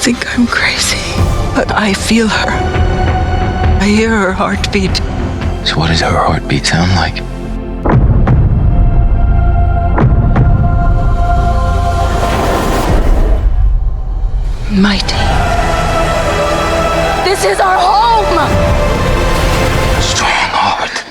think I'm crazy, but I feel her. I hear her heartbeat. So what does her heartbeat sound like? Mighty. This is our home! Strong heart.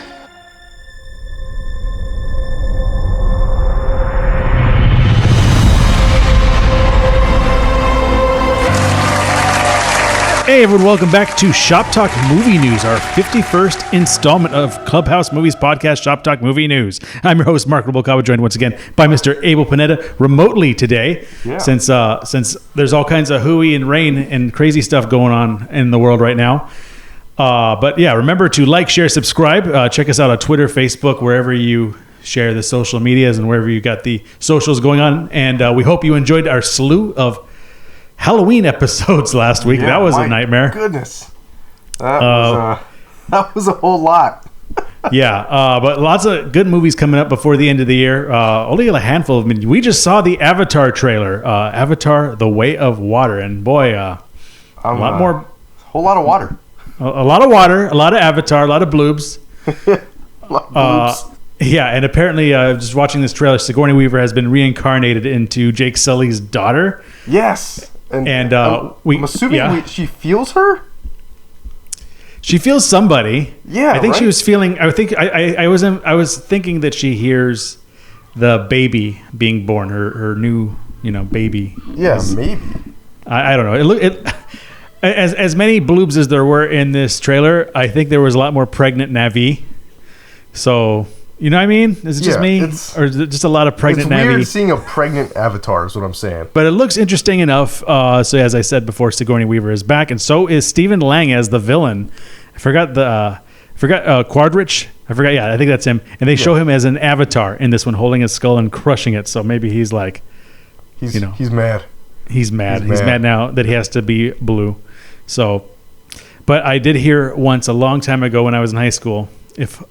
Hey everyone, welcome back to Shop Talk Movie News, our 51st installment of Clubhouse Movies podcast, Shop Talk Movie News. I'm your host, Marc Rubalcaba, joined once again by Mr. Abel Pineda remotely today, since there's all kinds of hooey and rain and crazy stuff going on in the world right now. But yeah, remember to like, share, subscribe. Check us out on Twitter, Facebook, wherever you share the social medias and wherever you got the socials going on. And we hope you enjoyed our slew of Halloween episodes last week. That was a nightmare. Goodness, that was a whole lot. But lots of good movies coming up before the end of the year. Only a handful of them. We just saw the Avatar trailer, Avatar: The Way of Water, and boy, a lot more. A whole lot of water. A lot of water, a lot of Avatar, a lot of bloobs. Yeah, and apparently, just watching this trailer, Sigourney Weaver has been reincarnated into Jake Sully's daughter. Yes. And I'm assuming she feels her? She feels somebody. Yeah, I think she was feeling. I was thinking that she hears the baby being born, her new baby. Yeah, maybe. I don't know. As many bloobs as there were in this trailer, I think there was a lot more pregnant Na'vi. So. You know what I mean? Is it just me? Or is it just a lot of pregnant Na'vi? It's weird seeing a pregnant Avatar is what I'm saying. But it looks interesting enough. So as I said before, Sigourney Weaver is back. And so is Stephen Lang as the villain. I forgot Quadrich. Yeah, I think that's him. And they show him as an avatar in this one, holding his skull and crushing it. So maybe he's like... He's mad. He's mad. He's mad now that he has to be blue. So... But I did hear once, a long time ago when I was in high school, if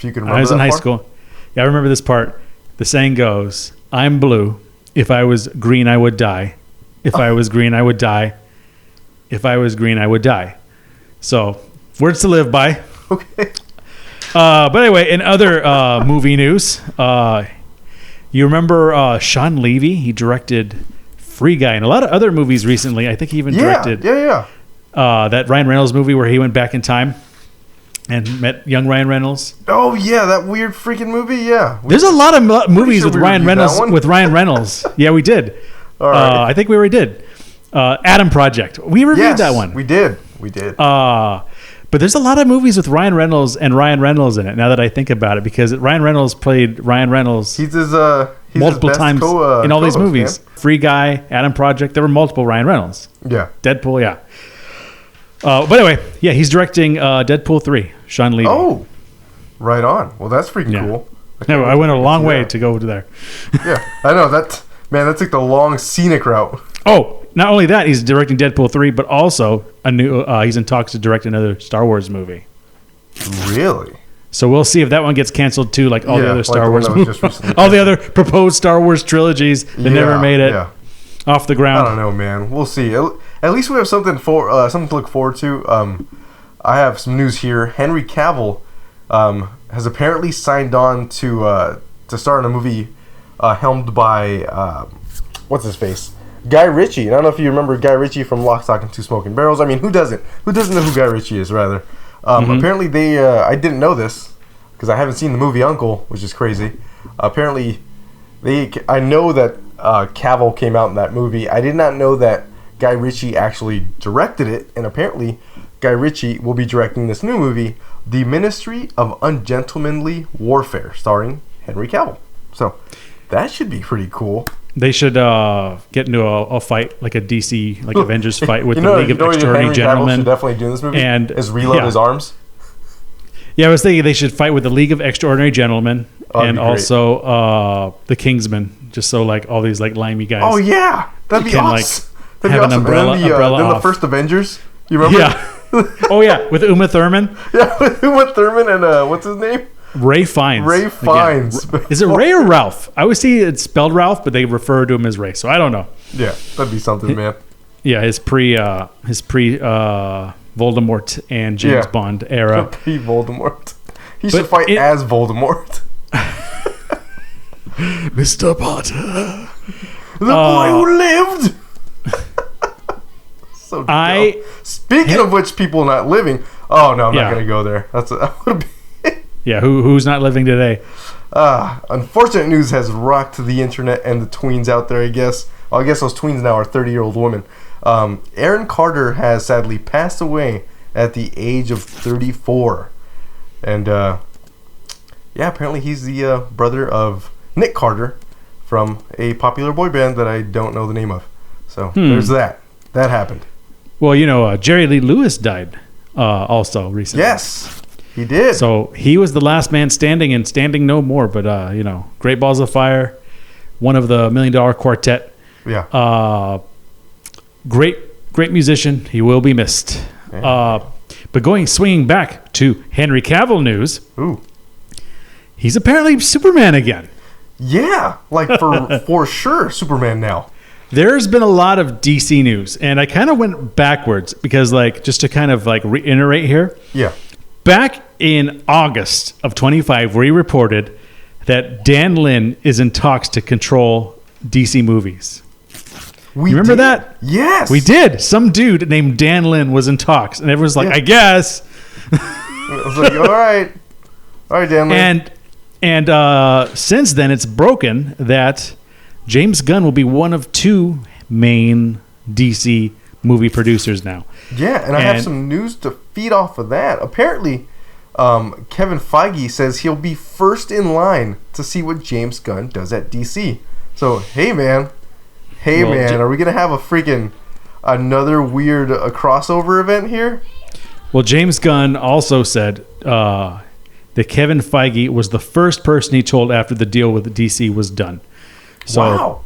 you can remember, I was in high school. Yeah, I remember this part. The saying goes, "I'm blue. If I was green, I would die. If I was green, I would die. If I was green, I would die." So, words to live by. Okay. But anyway, in other movie news, you remember Shawn Levy? He directed Free Guy and a lot of other movies recently. I think he even directed that Ryan Reynolds movie where he went back in time and met young Ryan Reynolds. Oh yeah, that weird freaking movie. Yeah, there's a lot of movies with Ryan Reynolds. Yeah, we did. All right. I think we already did. Adam Project. We reviewed that one. We did. But there's a lot of movies with Ryan Reynolds in it. Now that I think about it, because Ryan Reynolds played Ryan Reynolds. He's multiple his times in all these movies. Man. Free Guy, Adam Project. There were multiple Ryan Reynolds. Yeah. Deadpool. Yeah. But anyway, yeah, he's directing Deadpool 3, Shawn Levy. Oh, right on. Well, that's freaking cool. No, I went a long way to go to there. Yeah, I know. That's like the long scenic route. Oh, not only that, he's directing Deadpool 3, but also he's in talks to direct another Star Wars movie. Really? So we'll see if that one gets canceled too, like all the other Star Wars movies. All the other proposed Star Wars trilogies that never made it off the ground. I don't know, man. We'll see. At least we have something to look forward to. I have some news here. Henry Cavill has apparently signed on to star in a movie helmed by what's his face, Guy Ritchie. And I don't know if you remember Guy Ritchie from Lock, Stock, and Two Smoking Barrels. I mean, who doesn't? Who doesn't know who Guy Ritchie is? Rather, apparently they. I didn't know this because I haven't seen the movie Uncle, which is crazy. Apparently, I know that Cavill came out in that movie. I did not know that Guy Ritchie actually directed it, and apparently Guy Ritchie will be directing this new movie, The Ministry of Ungentlemanly Warfare, starring Henry Cavill. So that should be pretty cool. They should get into a fight, like a DC, like Avengers fight with the League of Extraordinary Gentlemen. Should definitely do in this movie and is reload his arms. Yeah, I was thinking they should fight with the League of Extraordinary Gentlemen and also the Kingsmen, just so like all these like limey guys. Oh yeah, that'd be awesome. That'd be awesome. An umbrella. Then the first Avengers. You remember? Yeah. Oh yeah, with Uma Thurman. Yeah, with Uma Thurman and what's his name? Ray Fiennes. Ray Fiennes. Is it Ray or Ralph? I always see it's spelled Ralph, but they refer to him as Ray. So I don't know. Yeah, that'd be something, man. Yeah, his pre Voldemort and James Bond era. Pre-Voldemort. He should fight as Voldemort. Mr. Potter. The boy who lived. So dumb. Speaking of which, people not living. Oh no, I'm not gonna go there. That would be. Yeah, who's not living today? Unfortunate news has rocked the internet and the tweens out there, I guess. Well, I guess those tweens now are 30-year-old women. Aaron Carter has sadly passed away at the age of 34. And, apparently he's the brother of Nick Carter from a popular boy band that I don't know the name of. So, there's that. That happened. Well, Jerry Lee Lewis died also recently. Yes. He did. So he was the last man standing and standing no more. But, Great Balls of Fire, one of the $1 Million Quartet. Yeah. Great musician. He will be missed. Yeah. But swinging back to Henry Cavill news. Ooh. He's apparently Superman again. Yeah. Like for sure, Superman now. There's been a lot of DC news. And I kind of went backwards because just to kind of reiterate here. Yeah. Back in August of 25, we reported that Dan Lin is in talks to control DC movies. You remember that? Yes. We did. Some dude named Dan Lin was in talks, and everyone's like, I guess. I was like, all right, Dan Lin. And since then, it's broken that James Gunn will be one of two main DC movie producers now. Yeah, and I have some news to feed off of that. Apparently, Kevin Feige says he'll be first in line to see what James Gunn does at DC. So, hey man, are we going to have another weird crossover event here? Well, James Gunn also said that Kevin Feige was the first person he told after the deal with DC was done. So, wow.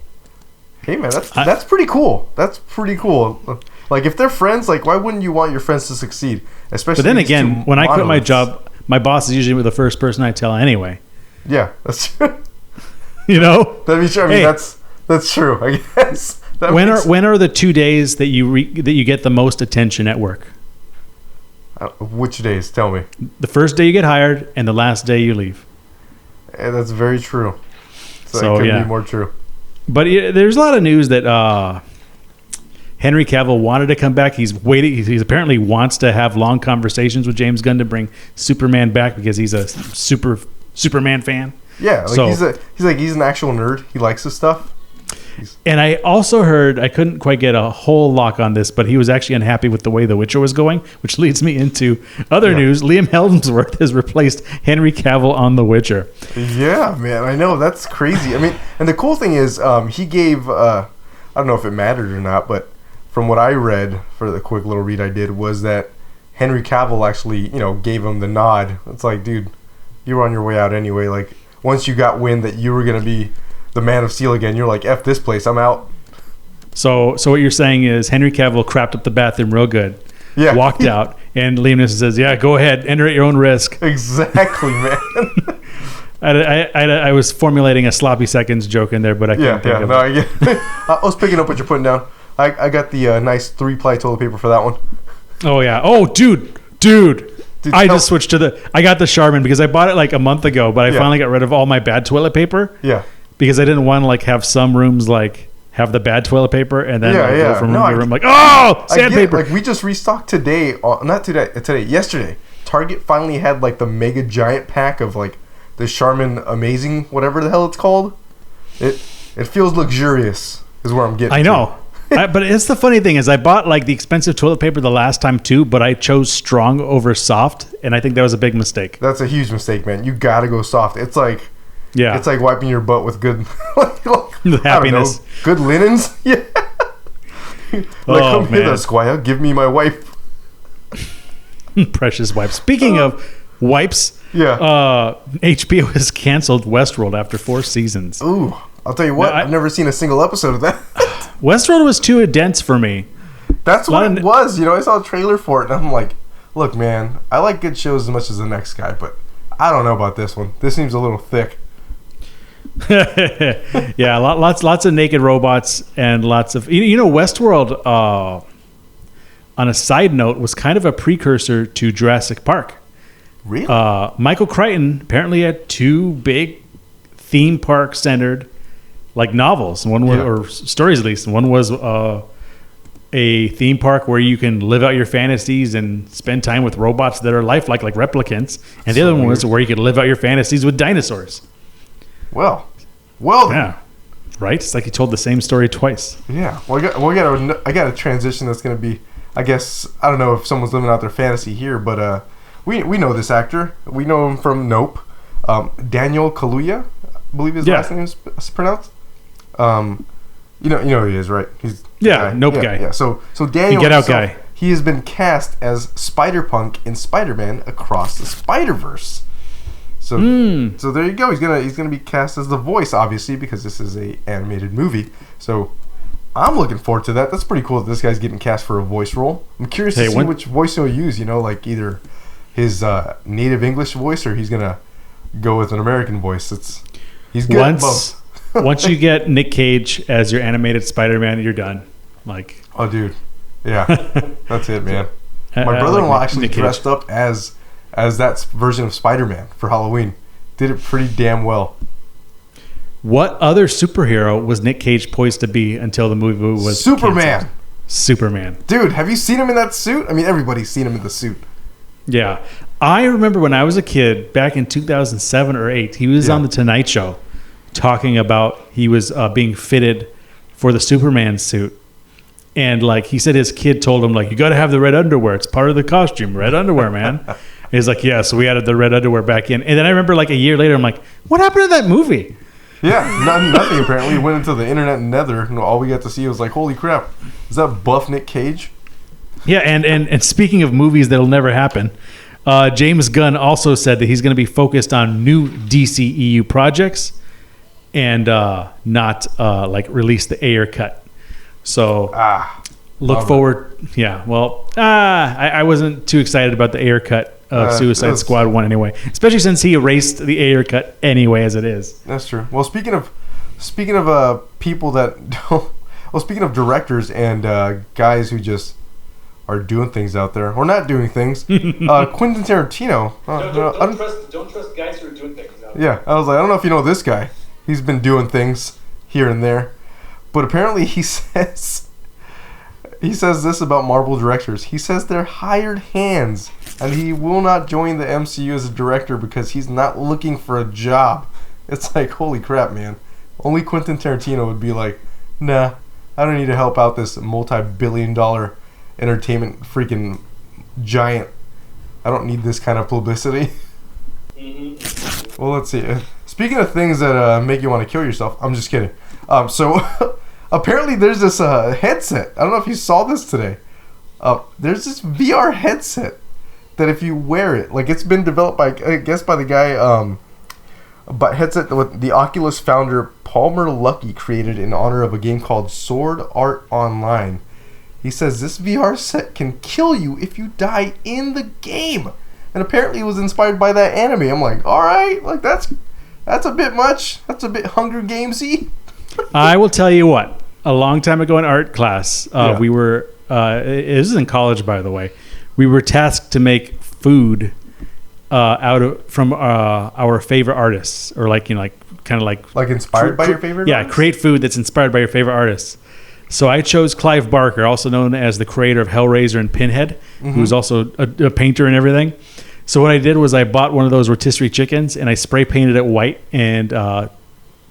Hey man, that's pretty cool. That's pretty cool. Like, if they're friends, why wouldn't you want your friends to succeed? Especially. But then again, when I quit my job, my boss is usually the first person I tell anyway. Yeah, that's true. That'd be true. I mean, that's true. I guess. When are the 2 days that you get the most attention at work? Which days? Tell me. The first day you get hired and the last day you leave. Yeah, that's very true. So it couldn't be more true. But there's a lot of news that Henry Cavill wanted to come back. He's waiting. He apparently wants to have long conversations with James Gunn to bring Superman back because he's a Superman fan. Yeah, he's an actual nerd. He likes his stuff. And I also heard, I couldn't quite get a whole lock on this, but he was actually unhappy with the way The Witcher was going, which leads me into other news. Liam Hemsworth has replaced Henry Cavill on The Witcher. Yeah, man, I know. That's crazy. I mean, and the cool thing is he gave, I don't know if it mattered or not, but from what I read, for the quick little read I did, was that Henry Cavill actually, gave him the nod. It's like, dude, you were on your way out anyway. Like, once you got wind that you were going to be the Man of Steel again, you're like, F this place, I'm out. So what you're saying is Henry Cavill crapped up the bathroom real good, walked out, and Liam Neeson says, yeah, go ahead, enter at your own risk. Exactly, man. I was formulating a sloppy seconds joke in there, but I can't think of it. I was picking up what you're putting down. I got the nice 3-ply toilet paper for that one. Oh, yeah. Oh, dude. I just switched to I got the Charmin because I bought it a month ago, but I finally got rid of all my bad toilet paper. Yeah. Because I didn't want to have some rooms have the bad toilet paper and then go from room to room sandpaper. We just restocked today, yesterday. Target finally had the mega giant pack of the Charmin Amazing, whatever the hell it's called. It feels luxurious is where I'm getting. I know. But it's the funny thing is I bought the expensive toilet paper the last time too, but I chose strong over soft, and I think that was a big mistake. That's a huge mistake, man. You gotta go soft. It's it's like wiping your butt with good happiness. Good linens. Yeah. Come hither, Squire. Give me my wipe. Precious wipes. Speaking of wipes, HBO has canceled Westworld after 4 seasons. Ooh, I'll tell you what. I've never seen a single episode of that. Westworld was too dense for me. That's what it was. I saw a trailer for it, and I'm like, look, man, I like good shows as much as the next guy, but I don't know about this one. This seems a little thick. Yeah, lots of naked robots and lots of Westworld. On a side note, was kind of a precursor to Jurassic Park. Really? Michael Crichton apparently had 2 big theme park centered like novels. One was, or stories at least. One was a theme park where you can live out your fantasies and spend time with robots that are lifelike, like replicants. And the other one was where you could live out your fantasies with dinosaurs. Well, yeah, right. It's like he told the same story twice. Yeah. Well, I got a transition that's going to be. I guess I don't know if someone's living out their fantasy here, but we know this actor. We know him from Nope. Daniel Kaluuya, I believe his last name is pronounced. You know who he is, right? He's Nope guy. Yeah. So Daniel, Get Out guy. He has been cast as Spider-Punk in Spider-Man Across the Spider-Verse. So there you go. He's gonna be cast as the voice, obviously, because this is a animated movie. So I'm looking forward to that. That's pretty cool that this guy's getting cast for a voice role. I'm curious to see which voice he'll use. Like either his native English voice or he's gonna go with an American voice. He's good. Once you get Nick Cage as your animated Spider-Man, you're done. Like, oh, dude, yeah, that's it, man. My brother-in-law actually dressed up as that version of Spider-Man for Halloween. Did it pretty damn well. What other superhero was Nick Cage poised to be until the movie was Superman? Canceled? Superman. Dude, have you seen him in that suit? I mean, everybody's seen him in the suit. Yeah. I remember when I was a kid, back in 2007 or 8, he was on The Tonight Show talking about he was being fitted for the Superman suit. And like he said his kid told him, like, you got to have the red underwear. It's part of the costume. Red underwear, man. And he's like, yeah, so we added the red underwear back in. And then I remember like a year later, I'm like, what happened to that movie? Yeah, nothing apparently. Went into the internet nether, and all we got to see was like, holy crap, is that buff Nick Cage? Yeah, and speaking of movies that'll never happen, James Gunn also said that he's going to be focused on new DCEU projects and not like release the Ayer cut. So look forward. Yeah, well, I wasn't too excited about the Ayer cut of Suicide Squad 1 anyway, especially since he erased the Ayer cut anyway as it is. That's true. Well, speaking of people that don't, well, speaking of directors and guys who just are doing things out there or not doing things, Quentin Tarantino. Don't trust guys who are doing things out there. Yeah, I was like, I don't know if you know this guy. He's been doing things here and there, but apparently he says this about Marvel directors. He says they're hired hands, and he will not join the MCU as a director because he's not looking for a job. It's like, holy crap, man. Only Quentin Tarantino would be like, nah, I don't need to help out this multi-billion-dollar entertainment freaking giant. I don't need this kind of publicity. Mm-hmm. Well, let's see. Speaking of things that make you want to kill yourself, I'm just kidding. So apparently there's this headset. I don't know if you saw this today. There's this VR headset that if you wear it, like it's been developed by, I guess, by the guy, but headset with the Oculus founder Palmer Luckey created in honor of a game called Sword Art Online. He says this VR set can kill you if you die in the game. And apparently it was inspired by that anime. I'm like, all right, like that's a bit much. That's a bit Hunger Gamesy. I will tell you what. A long time ago in art class, we were. This is in college, by the way. We were tasked to make food from our favorite artists, or like kind of like inspired by your favorite. Yeah, artists? create food that's inspired by your favorite artists. So I chose Clive Barker, also known as the creator of Hellraiser and Pinhead, who's also a painter and everything. So what I did was I bought one of those rotisserie chickens and I spray painted it white and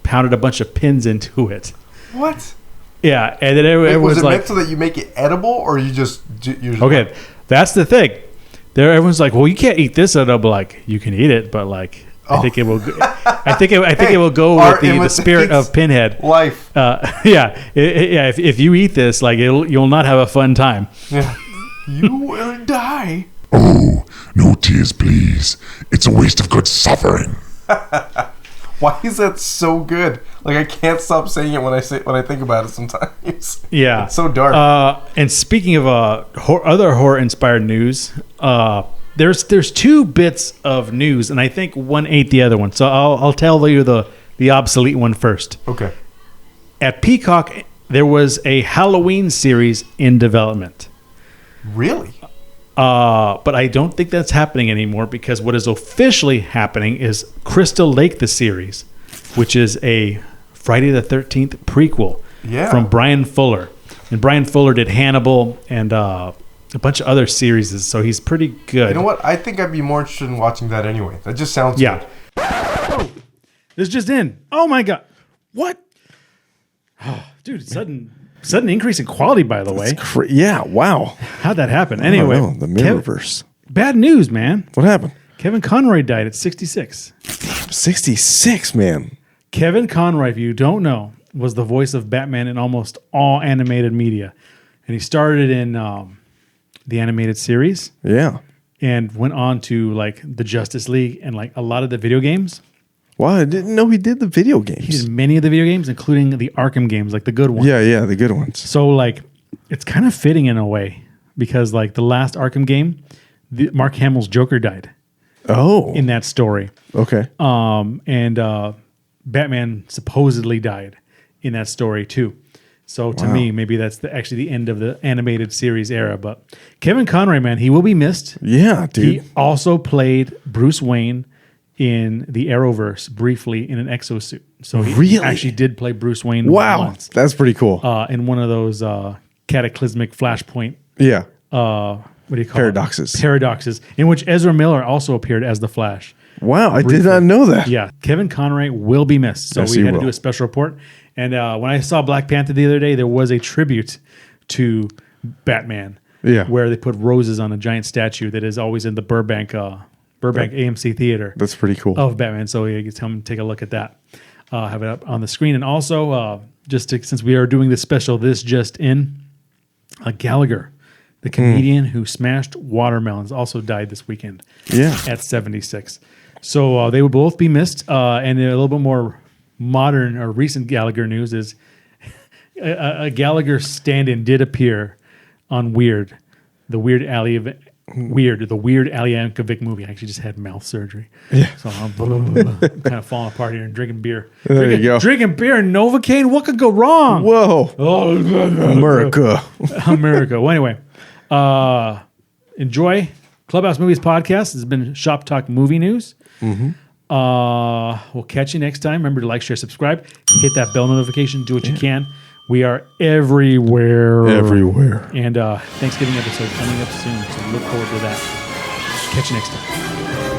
pounded a bunch of pins into it. What? Yeah, and then it was like, meant so that you make it edible, or you just okay? That's the thing. Everyone's like, well, you can't eat this, and I'm like, you can eat it, but like, I think it will. I think it will go with the spirit of Pinhead. Life. If you eat this, like you'll not have a fun time. Yeah. You will die. Oh, no tears, please. It's a waste of good suffering. Why is that so good? Like, I can't stop saying it when I think about it sometimes. Yeah. It's so dark. And speaking of other horror-inspired news, there's two bits of news, and I think one ate the other one. So I'll tell you the obsolete one first. Okay. At Peacock, there was a Halloween series in development. Really? But I don't think that's happening anymore because what is officially happening is Crystal Lake, the series, which is a Friday the 13th prequel from Brian Fuller. And Brian Fuller did Hannibal and a bunch of other series, so he's pretty good. You know what? I think I'd be more interested in watching that anyway. That just sounds good. Oh, this just in. Oh my God. What? Oh, dude, sudden increase in quality, by the way. Yeah, wow. How'd that happen? Anyway, the Mirrorverse. Bad news, man. What happened? Kevin Conroy died at 66. 66, man. Kevin Conroy, if you don't know, was the voice of Batman in almost all animated media. And he started in the animated series. Yeah. And went on to like the Justice League and like a lot of the video games. Wow, I didn't know he did the video games. He did many of the video games, including the Arkham games, like the good ones. Yeah, the good ones. So like, it's kind of fitting in a way because like the last Arkham game, Mark Hamill's Joker died. Oh, in that story. Okay. And Batman supposedly died in that story too. So to me, maybe that's actually the end of the animated series era. But Kevin Conroy, man, he will be missed. Yeah, dude. He also played Bruce Wayne in the Arrowverse briefly in an exosuit. So he actually did play Bruce Wayne once. That's pretty cool. In one of those cataclysmic flashpoint. Yeah. What do you call Paradoxes. Paradoxes, in which Ezra Miller also appeared as the Flash. Wow, I did not know that. Yeah, Kevin Conroy will be missed. So Yes, we he had to will. do a special report. And when I saw Black Panther the other day, there was a tribute to Batman. Yeah. Where they put roses on a giant statue that is always in the Burbank AMC Theater. That's pretty cool. Of Batman. So you can tell them to take a look at that. Have it up on the screen. And also, since we are doing this special, this just in, Gallagher, the comedian who smashed watermelons, also died this weekend. Yeah. At 76. So they will both be missed. And a little bit more modern or recent Gallagher news is a Gallagher stand-in did appear on Weird, the Weird Al Yankovic movie. I actually just had mouth surgery. Yeah. So I'm kind of falling apart here and drinking beer. There you go. Drinking beer and Novocaine? What could go wrong? Whoa. Oh, America. America. Well, anyway, enjoy Clubhouse Movies Podcast. This has been Shop Talk Movie News. Mm-hmm. We'll catch you next time. Remember to like, share, subscribe. Hit that bell notification. Do what you can. We are everywhere. Everywhere. And Thanksgiving episode coming up soon. So look forward to that. Catch you next time.